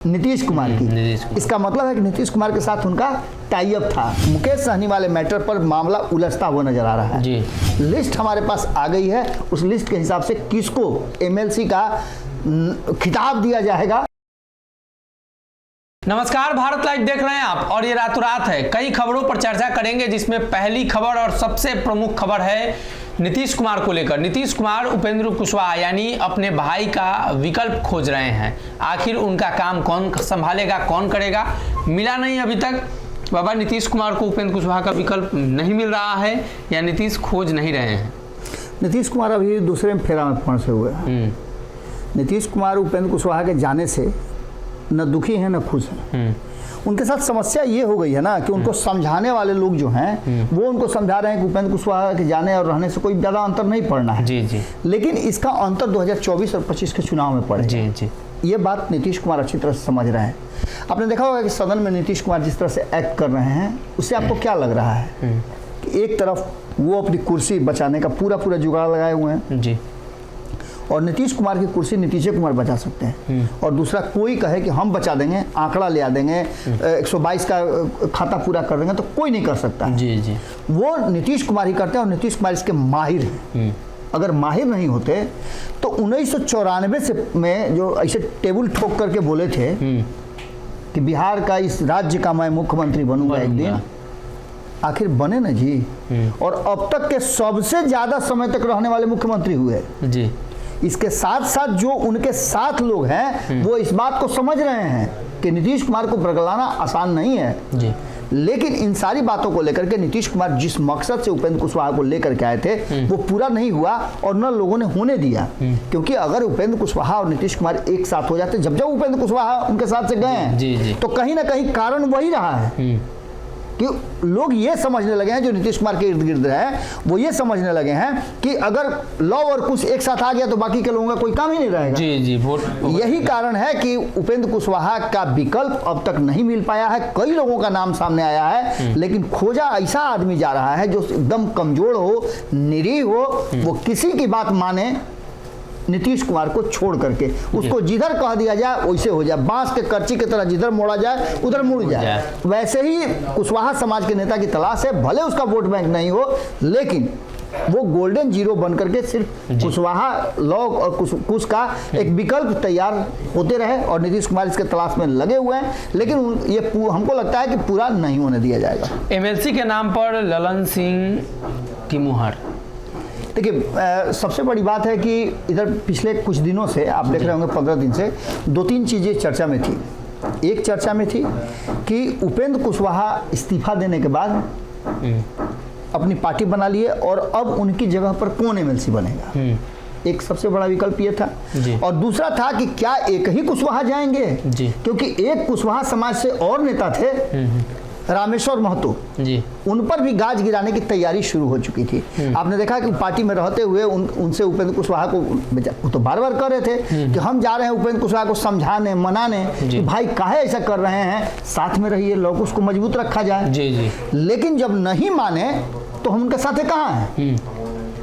नीतीश कुमार की। इसका मतलब है कि नीतीश कुमार के साथ उनका टाई अप था। मुकेश सहनी वाले मैटर पर मामला उलझता हुआ नजर आ रहा है जी। लिस्ट हमारे पास आ गई है, उस लिस्ट के हिसाब से किसको एमएलसी का खिताब दिया जाएगा। नमस्कार, भारत लाइव देख रहे हैं आप और ये रातों रात है। कई खबरों पर चर्चा करेंगे, जिसमें पहली खबर और सबसे प्रमुख खबर है नीतीश कुमार को लेकर। नीतीश कुमार उपेंद्र कुशवाहा यानी अपने भाई का विकल्प खोज रहे हैं। आखिर उनका काम कौन संभालेगा, कौन करेगा, मिला नहीं अभी तक। बाबा, नीतीश कुमार को उपेंद्र कुशवाहा का विकल्प नहीं मिल रहा है या नीतीश खोज नहीं रहे हैं? नीतीश कुमार अभी दूसरे में फेरा में फंसे हुए हैं। नीतीश कुमार उपेंद्र कुशवाहा के जाने से न दुखी हैं न खुश हैं। उनके साथ समस्या ये हो गई है ना कि उनको समझाने वाले लोग जो हैं वो उनको समझा रहे हैं कि उपेंद्र कुशवाहा के जाने और रहने से कोई ज़्यादा अंतर नहीं पड़ना है जी जी। लेकिन इसका अंतर 2024 और 25 के चुनाव में पड़े जी जी। ये बात नीतीश कुमार अच्छी तरह से समझ रहे हैं। आपने देखा होगा कि सदन में नीतीश कुमार जिस तरह से एक्ट कर रहे हैं, उससे आपको क्या लग रहा है कि एक तरफ वो अपनी कुर्सी बचाने का पूरा जुगाड़ लगाए हुए हैं जी, और नीतीश कुमार की कुर्सी नीतीश कुमार बचा सकते हैं, और दूसरा कोई कहे कि हम बचा देंगे, आंकड़ा ले आ देंगे, 122 का खाता पूरा कर देंगे, तो कोई नहीं कर सकता जी जी। वो नीतीश कुमार ही करते हैं और नीतीश कुमार इसके माहिर हैं। अगर माहिर नहीं होते तो 1994 से में जो ऐसे टेबल ठोक करके बोले थे कि बिहार का इस राज्य का मैं मुख्यमंत्री बनूंगा एक दिन, आखिर बने ना जी। और अब तक के सबसे ज्यादा समय तक रहने वाले मुख्यमंत्री हुए जी। इसके साथ साथ जो उनके साथ लोग हैं वो इस बात को समझ रहे हैं कि नीतीश कुमार को बरगलाना आसान नहीं है जी। लेकिन इन सारी बातों को लेकर के नीतीश कुमार जिस मकसद से उपेंद्र कुशवाहा को लेकर के आए थे वो पूरा नहीं हुआ और न लोगों ने होने दिया। क्योंकि अगर उपेंद्र कुशवाहा और नीतीश कुमार एक साथ हो जाते, जब उपेंद्र कुशवाहा उनके साथ से गए हैं तो कहीं ना कहीं कारण वही रहा है कि लोग ये समझने लगे हैं, जो नीतीश कुमार के इर्द गिर्द है वो ये समझने लगे हैं कि अगर लौ और कुछ एक साथ आ गया तो बाकी के लोगों का कोई काम ही नहीं रहेगा जी जी। यही कारण है कि उपेंद्र कुशवाहा का विकल्प अब तक नहीं मिल पाया है। कई लोगों का नाम सामने आया है, लेकिन खोजा ऐसा आदमी जा रहा है जो एकदम कमजोर हो, निरीह हो, वो किसी की बात माने, नीतीश कुमार को छोड़ करके उसको जिधर कह दिया जाए वैसे हो जाए, बांस के करची की तरह जिधर मोड़ा जाए उधर मुड़ जाए। वैसे ही कुशवाहा समाज के नेता की तलाश है। भले उसका वोट बैंक नहीं हो, लेकिन वो गोल्डन जीरो बन करके सिर्फ कुशवाहा लॉग और कुछ का एक विकल्प तैयार होते रहे, और नीतीश कुमार इसके तलाश में लगे हुए हैं। लेकिन ये हमको लगता है कि पूरा नहीं होने दिया जाएगा। एमएलसी के नाम पर ललन सिंह की मुहर। देखिए, सबसे बड़ी बात है कि इधर पिछले कुछ दिनों से आप देख रहे होंगे, 15 दिन से 2-3 चीज़ें चर्चा में थी। एक चर्चा में थी कि उपेंद्र कुशवाहा इस्तीफा देने के बाद अपनी पार्टी बना लिए और अब उनकी जगह पर कौन एमएलसी बनेगा। एक सबसे बड़ा विकल्प ये था, और दूसरा था कि क्या एक ही कुशवाहा जाएंगे, क्योंकि एक कुशवाहा समाज से और नेता थे रामेश्वर महतो जी, उन पर भी गाज गिराने की तैयारी शुरू हो चुकी थी। आपने देखा कि पार्टी में रहते हुए उनसे उपेंद्र कुशवाहा को तो बार बार कर रहे थे कि हम जा रहे हैं उपेंद्र कुशवाहा को समझाने, मनाने कि भाई काहे ऐसा कर रहे हैं, साथ में रहिए, लोग उसको मजबूत रखा जाए जी जी। लेकिन जब नहीं माने तो हम उनके साथ कहाँ हैं।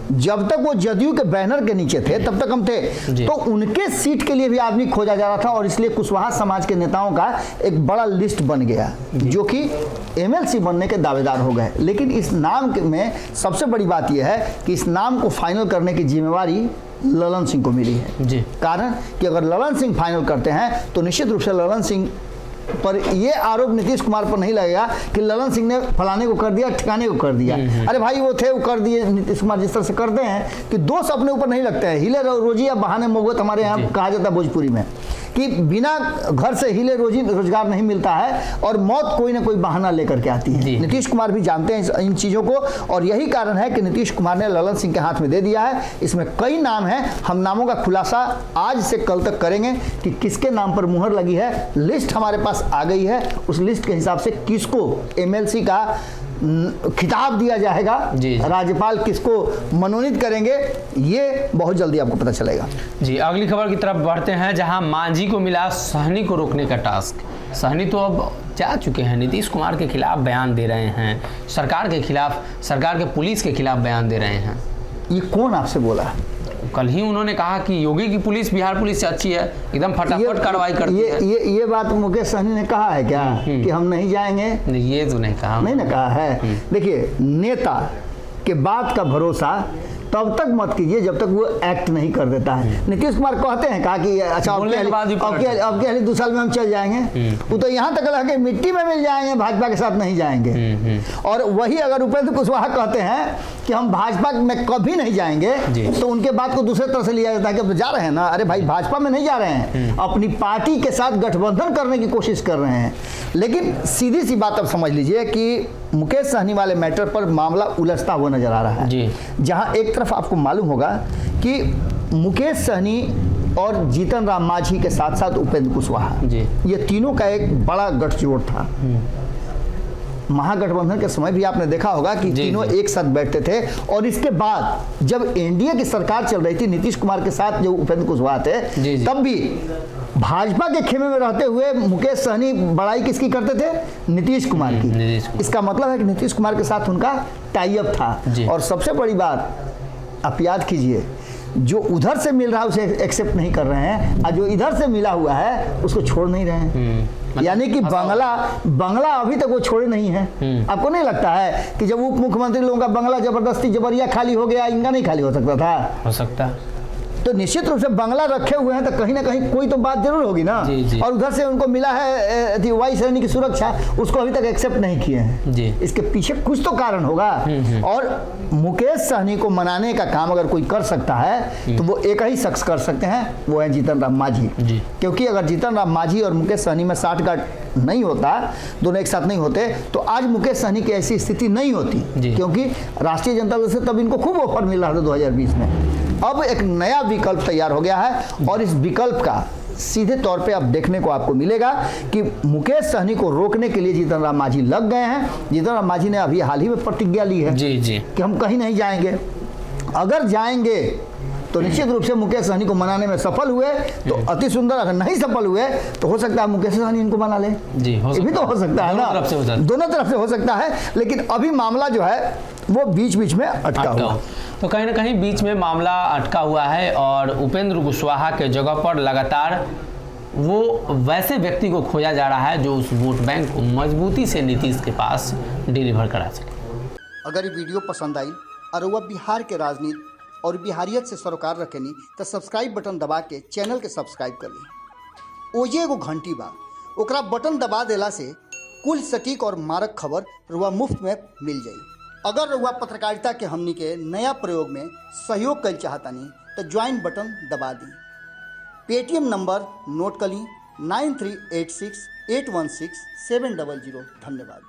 जब तक वो जदयू के बैनर के नीचे थे तब तक हम थे, तो उनके सीट के लिए भी आदमी खोजा जा रहा था, और इसलिए कुशवाहा समाज के नेताओं का एक बड़ा लिस्ट बन गया जो कि एमएलसी बनने के दावेदार हो गए। लेकिन इस नाम में सबसे बड़ी बात यह है कि इस नाम को फाइनल करने की जिम्मेवारी ललन सिंह को मिली है जी। कारण कि अगर ललन सिंह फाइनल करते हैं तो निश्चित रूप से ललन सिंह पर ये आरोप नीतीश कुमार पर नहीं लगेगा कि ललन सिंह ने फलाने को कर दिया, ठिकाने को कर दिया। अरे भाई वो थे, वो कर दिए। नीतीश कुमार जिस तरह से करते हैं कि दोष अपने ऊपर नहीं लगते हैं। हिले रोजी या बहाने मोहब्बत हमारे यहाँ कहा जाता है भोजपुरी में, कि बिना घर से हिले रोजगार नहीं मिलता है, और मौत कोई ना कोई बहाना लेकर के आती है। नीतीश कुमार भी जानते हैं इन चीज़ों को, और यही कारण है कि नीतीश कुमार ने ललन सिंह के हाथ में दे दिया है। इसमें कई नाम हैं, हम नामों का खुलासा आज से कल तक करेंगे कि किसके नाम पर मुहर लगी है। लिस्ट हमारे पास आ गई है, उस लिस्ट के हिसाब से किसको एमएलसी का खिताब दिया जाएगा, राज्यपाल किसको मनोनीत करेंगे, ये बहुत जल्दी आपको पता चलेगा जी। अगली खबर की तरफ बढ़ते हैं, जहां मांझी को मिला सहनी को रोकने का टास्क। सहनी तो अब जा चुके हैं, नीतीश कुमार के खिलाफ बयान दे रहे हैं, सरकार के खिलाफ, सरकार के पुलिस के खिलाफ बयान दे रहे हैं। ये कौन आपसे बोला? कल ही उन्होंने कहा कि योगी की पुलिस बिहार पुलिस से अच्छी है, एकदम फटाफट कार्रवाई करती है। ये बात मुकेश सहनी ने कहा है क्या कि हम नहीं जाएंगे? ये तो नहीं कहा, नहीं ना कहा है। देखिए, नेता के बात का भरोसा तब तक मत कीजिए जब तक वो एक्ट नहीं कर देता है। नीतीश कुमार कहते हैं कहा कि अच्छा अब के 2 साल में हम चल जाएंगे, वो तो यहाँ तक लगा कि मिट्टी में मिल जाएंगे, भाजपा के साथ नहीं जाएंगे। और वही अगर उपेंद्र कुशवाहा कहते हैं कि हम भाजपा में कभी नहीं जाएंगे, तो उनके बात को दूसरे तरह से लिया जाता है कि अब जा रहे हैं ना, अरे भाई भाजपा में नहीं जा रहे हैं, अपनी पार्टी के साथ गठबंधन करने की कोशिश कर रहे हैं। लेकिन सीधी सी बात अब समझ लीजिए कि मुकेश सहनी वाले मैटर पर मामला उलझता हुआ नजर आ रहा है, जहां एक तरफ आपको मालूम होगा कि मुकेश सहनी और जीतन राम मांझी के साथ साथ उपेंद्र कुशवाहा, ये तीनों का एक बड़ा गठजोड़ था। महागठबंधन के समय भी आपने देखा होगा कि तीनों एक साथ बैठते थे। और इसके बाद जब एनडीए की सरकार चल रही थी नीतीश कुमार के साथ, जो उपेंद्र कुशवाहा थे, तब भी भाजपा के खेमे में रहते हुए मुकेश सहनी बड़ाई किसकी करते थे? नीतीश कुमार की। इसका मतलब है कि नीतीश कुमार के साथ उनका टाई अप था। और सबसे बड़ी बात आप याद कीजिए, जो उधर से मिल रहा है उसे एक्सेप्ट नहीं कर रहे हैं, और जो इधर से मिला हुआ है उसको छोड़ नहीं रहे हैं। यानी कि बंगला अभी तक वो छोड़े नहीं है। आपको नहीं लगता है कि जब उप मुख्यमंत्री लोगों का बंगला जबरदस्ती जबरिया खाली हो गया, इनका नहीं खाली हो सकता था? हो सकता, तो निश्चित रूप से बंगला रखे हुए हैं तो कहीं ना कहीं कोई तो बात जरूर होगी ना। और उधर से उनको मिला है वायु श्रेणी की सुरक्षा, उसको अभी तक एक्सेप्ट नहीं किए हैं। इसके पीछे कुछ तो कारण होगा। और मुकेश सहनी को मनाने का काम अगर कोई कर सकता है तो वो एक ही शख्स कर सकते हैं, वो है जीतन राम मांझी। क्योंकि अगर जीतन राम मांझी और मुकेश सहनी में साठगांठ नहीं होता, दोनों एक साथ नहीं होते, तो आज मुकेश सहनी की ऐसी स्थिति नहीं होती। क्योंकि राष्ट्रीय जनता दल से तब इनको खूब ऑफर मिल रहा था 2020 में। अब एक नया विकल्प तैयार हो गया है, और इस विकल्प का सीधे तौर पे अब देखने को आपको मिलेगा कि मुकेश सहनी को रोकने के लिए जीतन राम मांझी लग गए हैं। जीतन राम मांझी ने अभी हाल ही में प्रतिज्ञा ली है कि हम कहीं नहीं जाएंगे। अगर जाएंगे तो निश्चित रूप से मुकेश सहनी को मनाने में सफल हुए तो अति सुंदर, अगर नहीं सफल हुए तो हो सकता है मुकेश सहनी इनको मना ले। ये भी तो हो सकता है ना, दोनों तरफ से हो सकता है। लेकिन अभी मामला जो है वो बीच बीच में अटका हुआ, तो कहीं ना कहीं बीच में मामला अटका हुआ है। और उपेंद्र कुशवाहा के जगह पर लगातार वो वैसे व्यक्ति को खोजा जा रहा है जो उस वोट बैंक को मजबूती से नीतीश के पास डिलीवर करा सके। अगर ये वीडियो पसंद आई और वह बिहार के राजनीति और बिहारियत से सरोकार रखेनी तो सब्सक्राइब बटन दबा के चैनल के सब्सक्राइब कर ली। ओजे एगो घंटी बा, ओकरा बटन दबा देला से कुल सटीक और मारक खबर रुआ मुफ्त में मिल जाई। अगर रुआ पत्रकारिता के हमनी के नया प्रयोग में सहयोग कर चाहतानी तो ज्वाइन बटन दबा दी। पेटीएम नंबर नोट कर ली 9386816700। धन्यवाद।